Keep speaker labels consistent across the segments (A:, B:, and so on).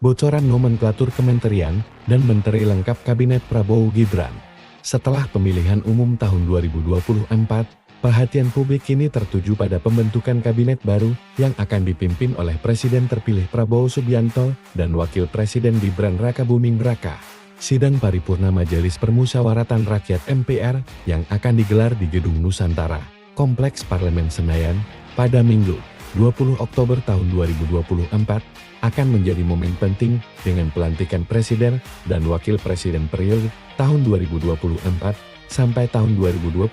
A: bocoran nomenklatur kementerian dan menteri lengkap Kabinet Prabowo Gibran. Setelah pemilihan umum tahun 2024, perhatian publik kini tertuju pada pembentukan kabinet baru yang akan dipimpin oleh Presiden terpilih Prabowo Subianto dan Wakil Presiden Gibran Rakabuming Raka. Sidang paripurna Majelis Permusyawaratan Rakyat MPR yang akan digelar di Gedung Nusantara, Kompleks Parlemen Senayan, pada Minggu, 20 Oktober tahun 2024, akan menjadi momen penting dengan pelantikan Presiden dan Wakil Presiden periode tahun 2024 sampai tahun 2029.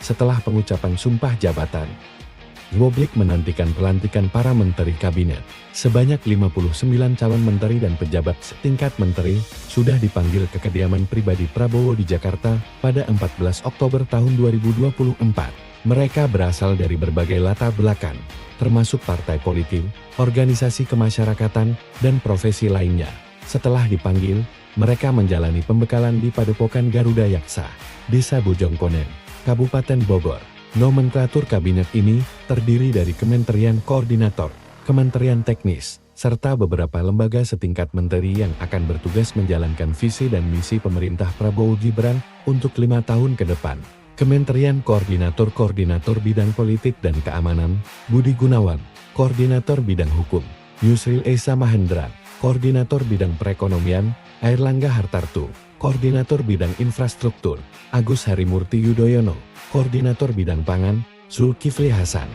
A: Setelah pengucapan sumpah jabatan, publik menantikan pelantikan para menteri kabinet. Sebanyak 59 calon menteri dan pejabat setingkat menteri sudah dipanggil ke kediaman pribadi Prabowo di Jakarta pada 14 Oktober tahun 2024. Mereka berasal dari berbagai latar belakang, termasuk partai politik, organisasi kemasyarakatan, dan profesi lainnya. Setelah dipanggil, mereka menjalani pembekalan di Padepokan Garuda Yaksa, Desa Bojongkoneng, Kabupaten Bogor. Nomenklatur kabinet ini terdiri dari Kementerian Koordinator, Kementerian Teknis, serta beberapa lembaga setingkat menteri yang akan bertugas menjalankan visi dan misi pemerintah Prabowo Gibran untuk 5 tahun ke depan. Kementerian Koordinator Bidang Politik dan Keamanan, Budi Gunawan, Koordinator Bidang Hukum, Yusril Esa Mahendra, Koordinator Bidang Perekonomian, Airlangga Hartarto, Koordinator Bidang Infrastruktur, Agus Harimurti Yudhoyono, Koordinator Bidang Pangan, Zulkifli Hasan,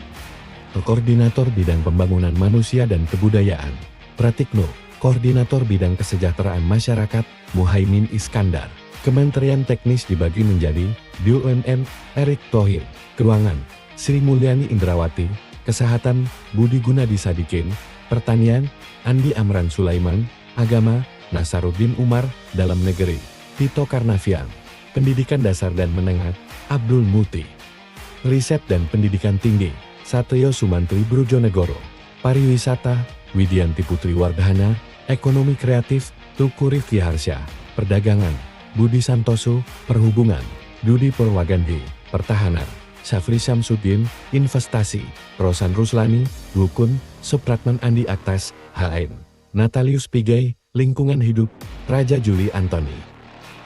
A: Koordinator Bidang Pembangunan Manusia dan Kebudayaan, Pratikno, Koordinator Bidang Kesejahteraan Masyarakat, Muhaimin Iskandar. Kementerian Teknis dibagi menjadi BUMN, Erick Thohir, Keuangan, Sri Mulyani Indrawati, Kesehatan, Budi Gunadi Sadikin, Pertanian, Andi Amran Sulaiman, Agama, Nasaruddin Umar, Dalam Negeri, Tito Karnavian, Pendidikan Dasar dan Menengah, Abdul Muti, Riset dan Pendidikan Tinggi, Satrio Sumantri Brojonegoro, Pariwisata, Widianti Putri Wardhana, Ekonomi Kreatif, Tuku Rifki Harsha, Perdagangan, Budi Santoso, Perhubungan, Dudi Purwagandhi, Pertahanan, Syafri Syamsuddin, Investasi, Rosan Ruslani, Dukun, Supratman Andi Aktas, HN, Natalius Pigai, Lingkungan Hidup, Raja Juli Antoni,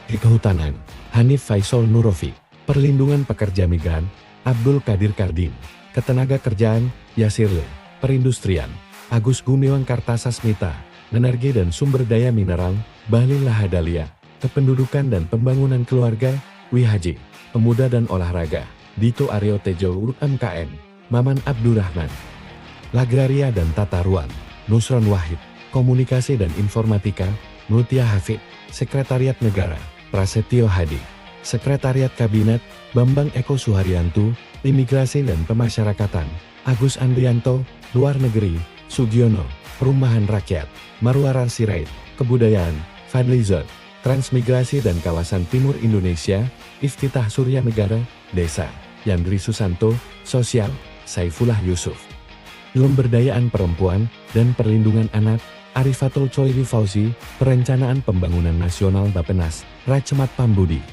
A: Kehutanan, Hanif Faisal Nurofi, Perlindungan Pekerja Migran, Abdul Qadir Kardin, Ketenaga Kerjaan, Yasirle, Perindustrian, Agus Gumiwang Kartasasmita, Energi dan Sumber Daya Mineral, Bahlil Lahadalia, Kependudukan dan Pembangunan Keluarga, Wihaji, Pemuda dan Olahraga, Dito Aryo Tejo UMKM, Maman Abdurrahman, Lagraria dan Tata Ruang, Nusron Wahid, Komunikasi dan Informatika, Mutia Hafid, Sekretariat Negara, Prasetyo Hadi, Sekretariat Kabinet, Bambang Eko Suharyanto, Imigrasi dan Pemasyarakatan, Agus Andrianto, Luar Negeri, Sugiono, Perumahan Rakyat, Marwara Sirait, Kebudayaan, Fadlizon, Transmigrasi dan Kawasan Timur Indonesia, Iftitah Surya Negara, Desa, Yandri Susanto, Sosial, Saifullah Yusuf, Pemberdayaan Perempuan dan Perlindungan Anak, Arifatul Choiri Fauzi, Perencanaan Pembangunan Nasional Bappenas, Racemat Pambudi,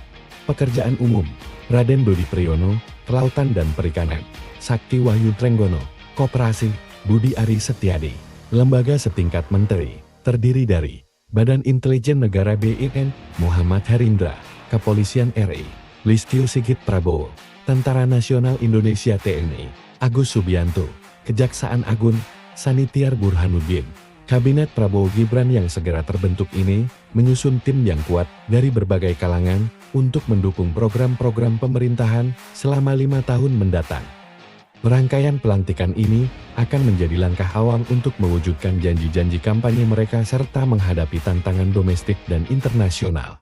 A: Pekerjaan Umum, Raden Dodi Priyono, Kelautan dan Perikanan, Sakti Wahyu Trenggono, Koperasi, Budi Ari Setiadi. Lembaga setingkat menteri, terdiri dari Badan Intelijen Negara BIN, Muhammad Harindra, Kepolisian RI, Listio Sigit Prabowo, Tentara Nasional Indonesia TNI, Agus Subianto, Kejaksaan Agung, Sanitiar Burhanuddin. Kabinet Prabowo Gibran yang segera terbentuk ini menyusun tim yang kuat dari berbagai kalangan untuk mendukung program-program pemerintahan selama 5 tahun mendatang. Rangkaian pelantikan ini akan menjadi langkah awal untuk mewujudkan janji-janji kampanye mereka serta menghadapi tantangan domestik dan internasional.